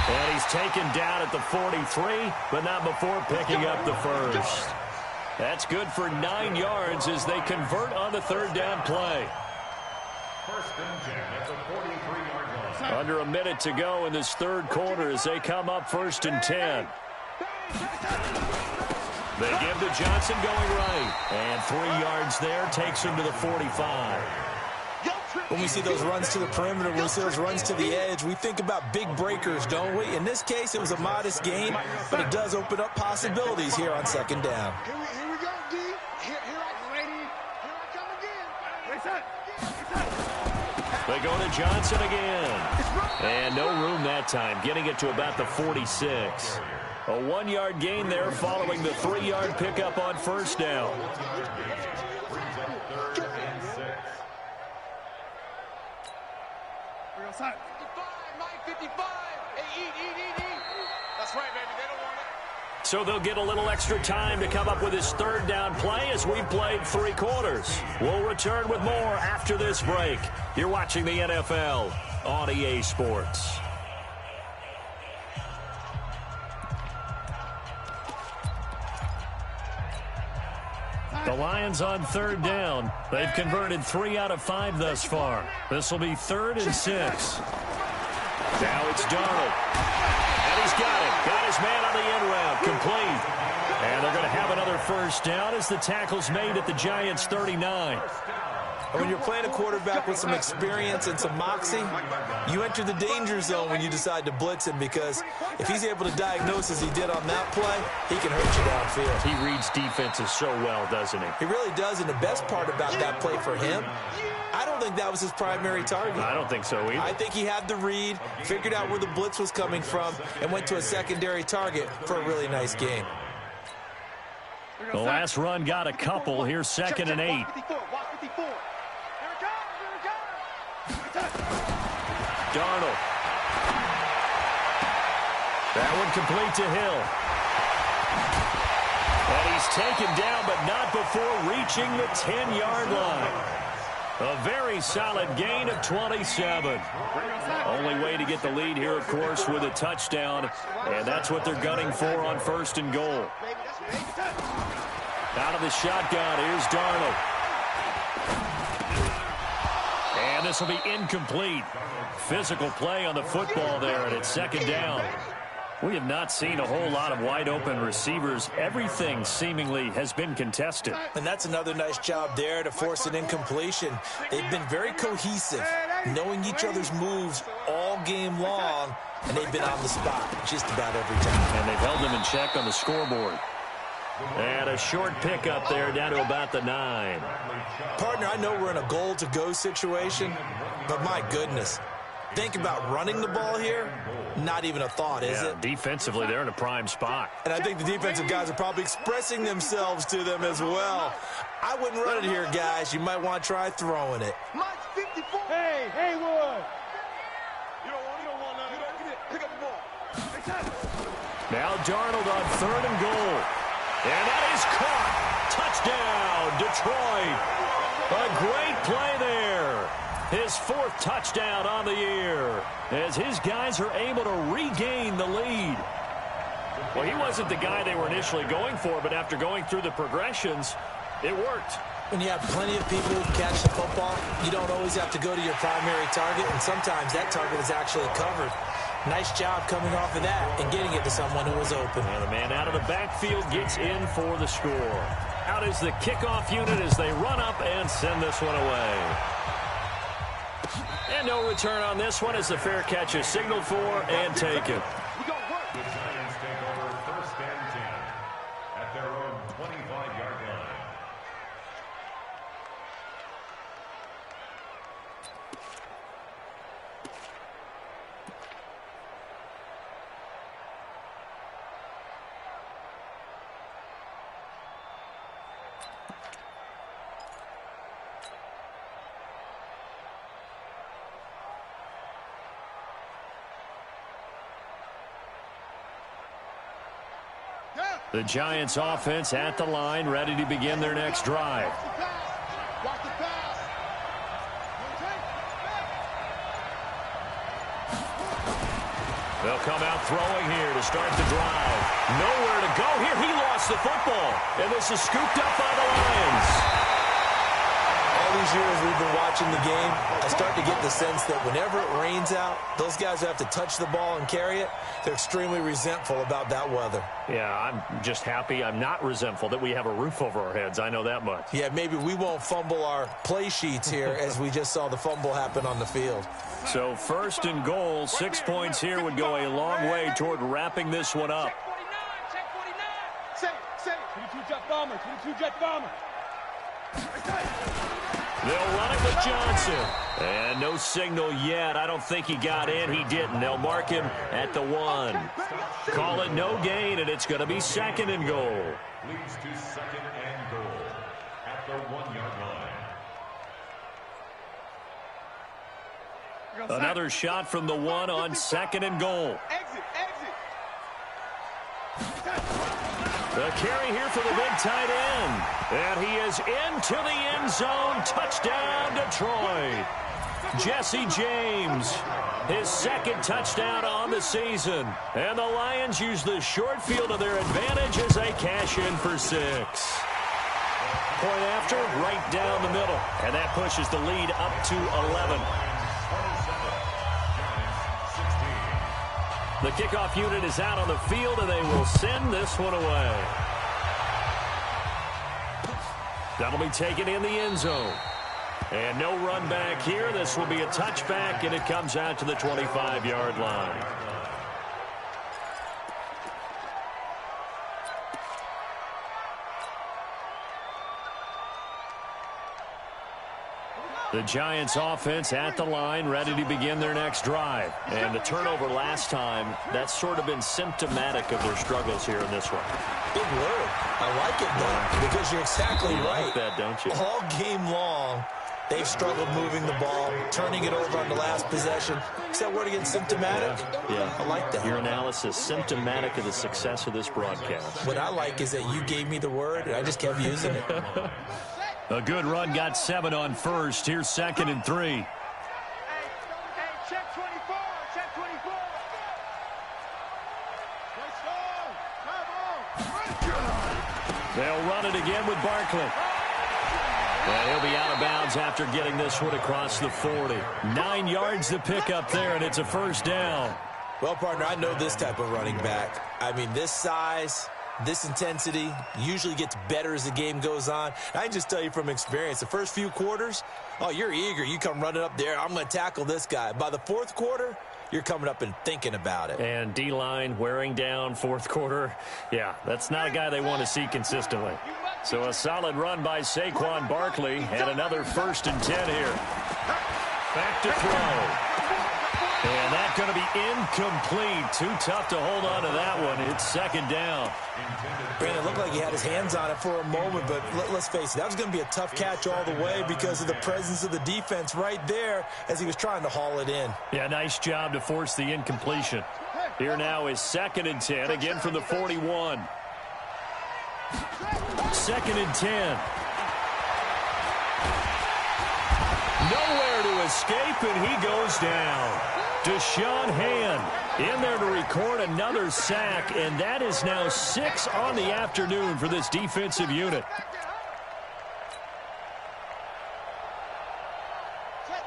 And he's taken down at the 43, but not before picking up the first. That's good for 9 yards as they convert on the 3rd down play. 1st and 10 at the 43-yard line. Under a minute to go in this 3rd quarter as they come up 1st and 10. They give to Johnson going right. And 3 yards there takes him to the 45. When we see those runs to the perimeter, when we see those runs to the edge, we think about big breakers, don't we? In this case, it was a modest gain, but it does open up possibilities here on 2nd down. Here we go, D. Here I come again. Reset. They go to Johnson again. And no room that time, getting it to about the 46. A 1-yard gain there following the 3-yard pickup on first down. That's right, baby. They don't want it. So they'll get a little extra time to come up with his third down play as we've played 3 quarters. We'll return with more after this break. You're watching the NFL on EA Sports. The Lions on third down. They've converted 3 out of 5 thus far. This will be 3rd and 6. Now it's Darnold. And he's got it. Got his man on the end route. Complete. And they're going to have another first down as the tackle's made at the Giants' 39. When you're playing a quarterback with some experience and some moxie, you enter the danger zone when you decide to blitz him, because if he's able to diagnose as he did on that play, he can hurt you downfield. He reads defenses so well, doesn't he? He really does, and the best part about that play for him, I don't think that was his primary target. I don't think so either. I think he had the read, figured out where the blitz was coming from, and went to a secondary target for a really nice game. The last run got a couple. Here's 2nd and 8. Darnold. That one complete to Hill. And he's taken down, but not before reaching the 10-yard line. A very solid gain of 27. Only way to get the lead here, of course, with a touchdown. And that's what they're gunning for on 1st and goal. Out of the shotgun, here's Darnold. And this will be incomplete. Physical play on the football there, and it's 2nd down. We have not seen a whole lot of wide-open receivers. Everything seemingly has been contested. And that's another nice job there to force an incompletion. They've been very cohesive, knowing each other's moves all game long, and they've been on the spot just about every time. And they've held them in check on the scoreboard. And a short pickup there down to about the 9. Partner, I know we're in a goal-to-go situation, but my goodness, think about running the ball here. Not even a thought, is it? Defensively, they're in a prime spot. And I think the defensive guys are probably expressing themselves to them as well. I wouldn't run it here, guys. You might want to try throwing it. Hey, Haywood! You don't want nothing. Pick up the ball. Now Darnold on 3rd and goal. And that is caught. Touchdown, Detroit. A great play there. His 4th touchdown on the year as his guys are able to regain the lead. Well, he wasn't the guy they were initially going for, but after going through the progressions, it worked. When you have plenty of people who catch the football, you don't always have to go to your primary target, and sometimes that target is actually covered. Nice job coming off of that and getting it to someone who was open. And the man out of the backfield gets in for the score. Out is the kickoff unit as they run up and send this one away. And no return on this one as the fair catch is signaled for and taken. The Giants take over 1st and 10 at their own 25-yard line. The Giants offense at the line, ready to begin their next drive. They'll come out throwing here to start the drive. Nowhere to go here. He lost the football. And this is scooped up by the Lions. All these years we've been watching the game, I start to get the sense that whenever it rains out, those guys who have to touch the ball and carry it, they're extremely resentful about that weather. Yeah, I'm just happy. I'm not resentful that we have a roof over our heads. I know that much. Yeah, maybe we won't fumble our play sheets here as we just saw the fumble happen on the field. So 1st and goal, 6 points here would go a long way toward wrapping this one up. Check 49. Say. 22 jet bomber. They'll run it with Johnson. And no signal yet. I don't think he got in. He didn't. They'll mark him at the 1. Call it no gain, and it's going to be 2nd and goal. Leads to 2nd and goal at the 1-yard line. Another shot from the 1 on 2nd and goal. Exit. The carry here for the big tight end. And he is into the end zone. Touchdown, Detroit. Jesse James, his 2nd touchdown on the season. And the Lions use the short field to their advantage as they cash in for 6. Point after, right down the middle. And that pushes the lead up to 11. The kickoff unit is out on the field, and they will send this one away. That'll be taken in the end zone. And no run back here. This will be a touchback, and it comes out to the 25-yard line. The Giants offense at the line, ready to begin their next drive. And the turnover last time, that's sort of been symptomatic of their struggles here in this one. Big word. I like it, though, because you're exactly right. You like that, don't you? All game long, they've struggled moving the ball, turning it over on the last possession. Is that word again, symptomatic? Yeah. I like that. Your analysis, symptomatic of the success of this broadcast. What I like is that you gave me the word, and I just kept using it. A good run, got 7 on first. Here's 2nd and 3. Hey, check 24. Check 24. They'll run it again with Barkley. And he'll be out of bounds after getting this one across the 40. 9 yards to pick up there, and it's a 1st down. Well, partner, I know this type of running back. I mean, this size, this intensity usually gets better as the game goes on. I can just tell you from experience, the first few quarters, oh, you're eager. You come running up there, I'm going to tackle this guy. By the 4th quarter, you're coming up and thinking about it. And D-line wearing down 4th quarter. Yeah, that's not a guy they want to see consistently. So a solid run by Saquon Barkley and another 1st and 10 here. Back to throw. And that's going to be incomplete. Too tough to hold on to that one. It's 2nd down. Brandon, it looked like he had his hands on it for a moment, but let's face it, that was going to be a tough catch all the way because of the presence of the defense right there as he was trying to haul it in. Yeah, nice job to force the incompletion. Here now is 2nd and 10, again from the 41. 2nd and 10. Nowhere to escape, and he goes down. Deshaun Hand in there to record another sack, and that is now 6 on the afternoon for this defensive unit.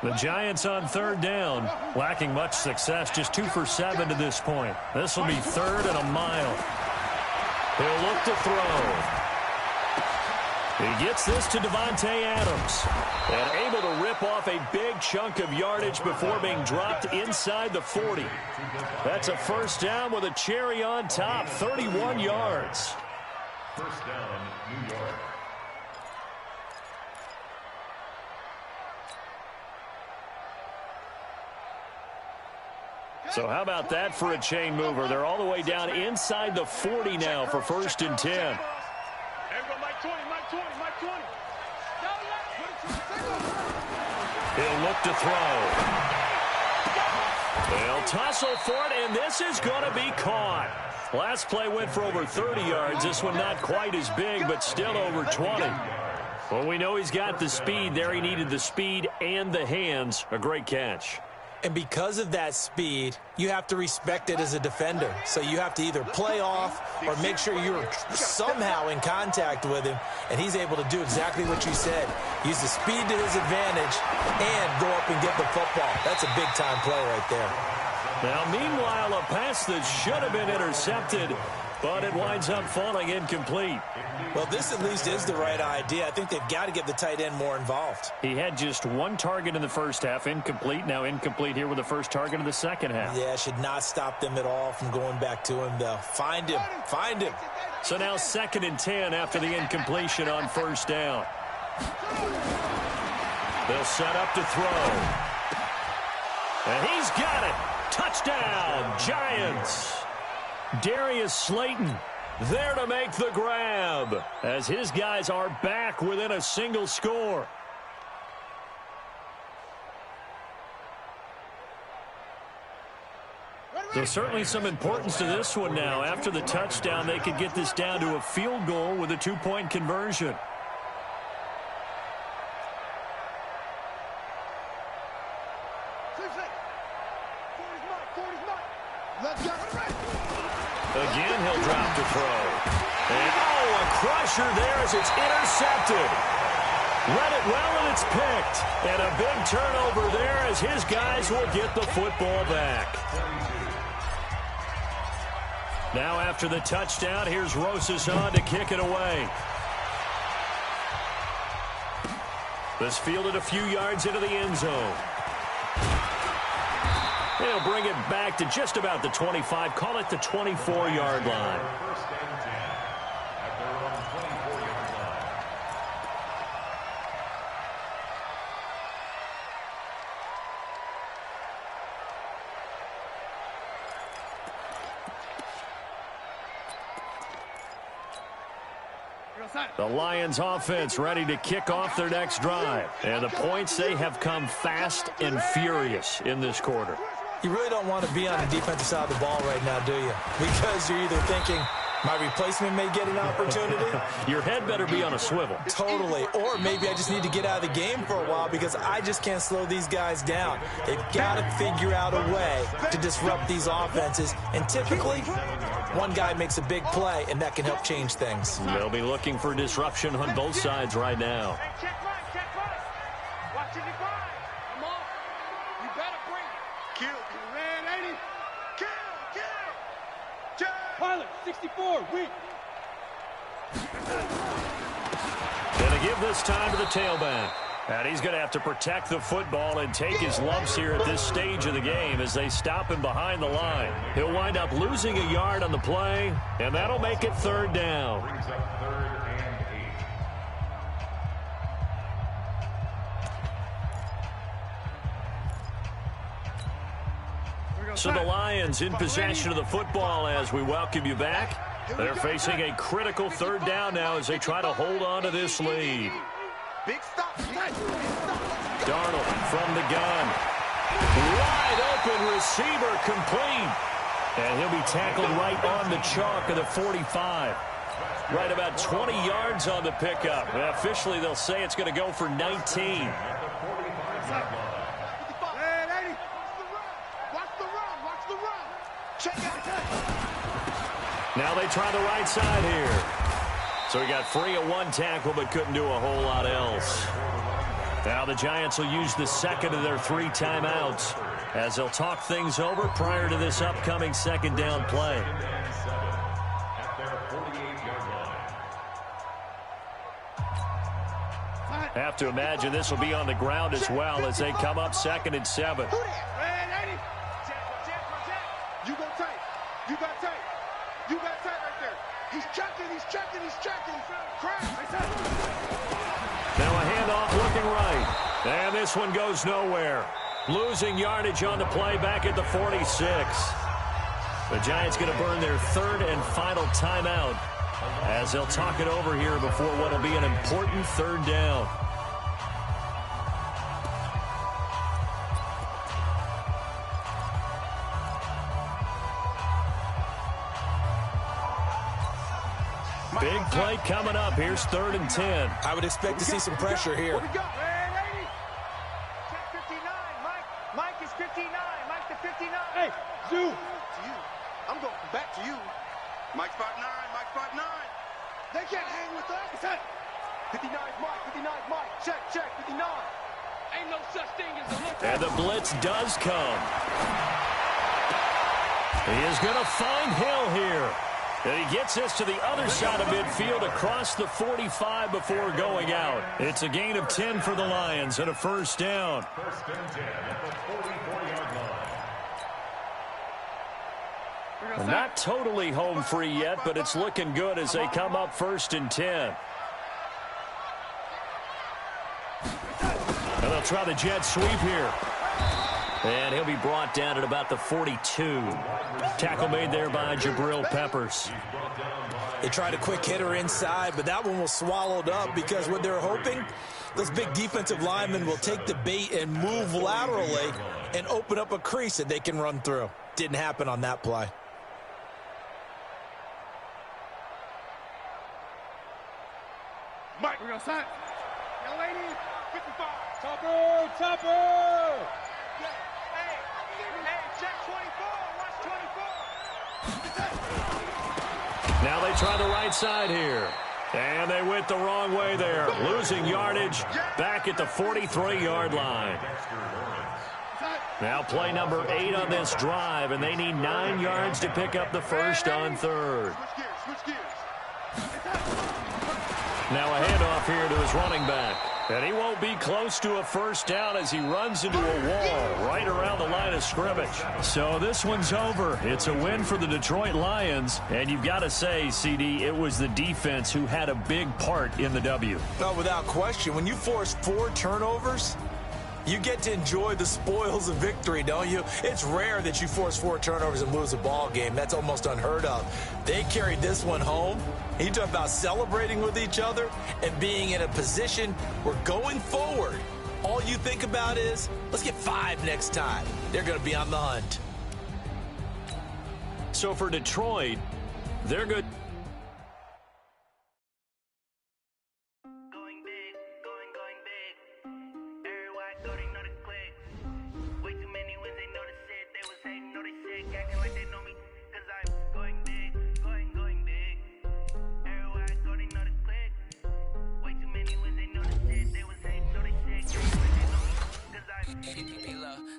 The Giants on 3rd down, lacking much success, just 2 for 7 to this point. This will be 3rd and a mile. He'll look to throw. He gets this to Devontae Adams. And able to rip off a big chunk of yardage before being dropped inside the 40. That's a 1st down with a cherry on top, 31 yards. 1st down, New York. So how about that for a chain mover? They're all the way down inside the 40 now for 1st and 10. He'll look to throw. They'll tussle for it, and this is going to be caught. Last play went for over 30 yards. This one not quite as big, but still over 20. Well, we know he's got the speed there. He needed the speed and the hands. A great catch. And because of that speed, you have to respect it as a defender. So you have to either play off or make sure you're somehow in contact with him. And he's able to do exactly what you said. Use the speed to his advantage and go up and get the football. That's a big-time play right there. Now, meanwhile, a pass that should have been intercepted, but it winds up falling incomplete. Well, this at least is the right idea. I think they've got to get the tight end more involved. He had just 1 target in the first half, incomplete. Now incomplete here with the first target of the second half. Yeah, should not stop them at all from going back to him, though. Find him. Find him. So now 2nd and 10 after the incompletion on 1st down. They'll set up to throw. And he's got it. Touchdown, Giants. Darius Slayton there to make the grab as his guys are back within a single score. So certainly some importance to this one now. After the touchdown, they could get this down to a field goal with a 2-point conversion. Again, he'll drop to throw. And, a crusher there as it's intercepted. Read it well, and it's picked. And a big turnover there as his guys will get the football back. Now after the touchdown, here's Rosas on to kick it away. This fielded a few yards into the end zone. He'll bring it back to just about the 25, call it the 24-yard line. First and 10 at their own 24-yard line. The Lions offense ready to kick off their next drive. And the points, they have come fast and furious in this quarter. You really don't want to be on the defensive side of the ball right now, do you? Because you're either thinking, my replacement may get an opportunity. Your head better be on a swivel. Totally. Or maybe I just need to get out of the game for a while because I just can't slow these guys down. They've got to figure out a way to disrupt these offenses. And typically, one guy makes a big play, and that can help change things. They'll be looking for disruption on both sides right now. Pilot, 64, weak. Gonna give this time to the tailback. And he's going to have to protect the football and take his lumps here at this stage of the game as they stop him behind the line. He'll wind up losing a yard on the play, and that'll make it 3rd down. Brings up 3rd and 8. So the Lions in possession of the football as we welcome you back. They're facing a critical 3rd down now as they try to hold on to this lead. Darnold from the gun. Wide open receiver complete. And he'll be tackled right on the chalk of the 45. Right about 20 yards on the pickup. And officially, they'll say it's going to go for 19. Now they try the right side here. So he got free of one tackle but couldn't do a whole lot else. Now the Giants will use the second of their 3 timeouts as they'll talk things over prior to this upcoming 2nd down play. Have to imagine this will be on the ground as well as they come up 2nd and 7. You go tight. You got tight. You got tight right there. He's checking. Now a handoff looking right. And this one goes nowhere. Losing yardage on the play back at the 46. The Giants going to burn their 3rd and final timeout as they'll talk it over here before what will be an important 3rd down. Big play coming up. Here's 3rd and 10. I would expect to see some pressure here. Check 59. Mike is 59. Mike to 59. Hey, Zoo. To you. I'm going back to you. Mike's 5'9". Mike's 5'9". They can't hang with us. 59's Mike. 59's Mike. Check. 59. Ain't no such thing as a look. And the blitz does come. He is going to find Hill here. And he gets this to the other side of midfield across the 45 before going out. It's a gain of 10 for the Lions and a 1st down. 1st and 10 at the 44-yard line. Not totally home free yet, but it's looking good as they come up 1st and 10. And They'll try the jet sweep here. And he'll be brought down at about the 42. Tackle made there by Jabril Peppers. They tried a quick hitter inside, but that one was swallowed up because what they're hoping, those big defensive linemen will take the bait and move laterally and open up a crease that they can run through. Didn't happen on that play. Mike, we're going to sign. Young lady, 55. Topper! Hey, check 24. Watch 24. Now they try the right side here. And they went the wrong way there. Losing yardage back at the 43-yard line. Now play number 8 on this drive, and they need 9 yards to pick up the first on third. Switch gears. Now a handoff here to his running back. And he won't be close to a first down as he runs into a wall right around the line of scrimmage. So this one's over. It's a win for the Detroit Lions. And you've got to say, CD, it was the defense who had a big part in the W. No, without question. When you force 4 turnovers, you get to enjoy the spoils of victory, don't you? It's rare that you force 4 turnovers and lose a ball game. That's almost unheard of. They carried this one home. You talk about celebrating with each other and being in a position where going forward, all you think about is, let's get 5 next time. They're going to be on the hunt. So for Detroit, they're good.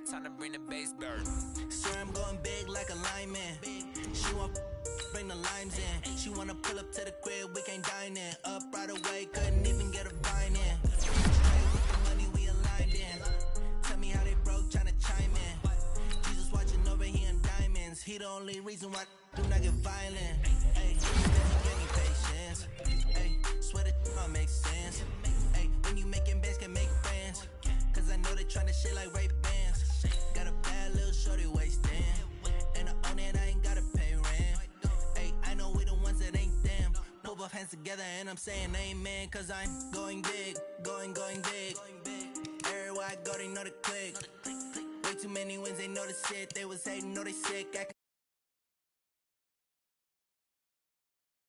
Time to bring the bass bird. Sir, I'm going big like a lineman. She want bring the limes in. She wanna pull up to the crib, we can't dine in. Up right away, couldn't even get a vine in. Straight with the money we aligned in. Tell me how they broke, tryna chime in. Jesus watching over here in diamonds. He the only reason why do not get violent. Hey, give me patience. Hey, swear that don't make sense. Hey, when you making bands can make friends. Cause I know they tryna shit like Ray Bans. Got a bad little shorty wasting. And I own it, I ain't gotta pay rent. Hey, I know we the ones that ain't them. Put both hands together and I'm saying amen. Cause I'm going big, going big. Everywhere I go, they know the click. Way too many wins, they know the shit. They was hating, know they sick.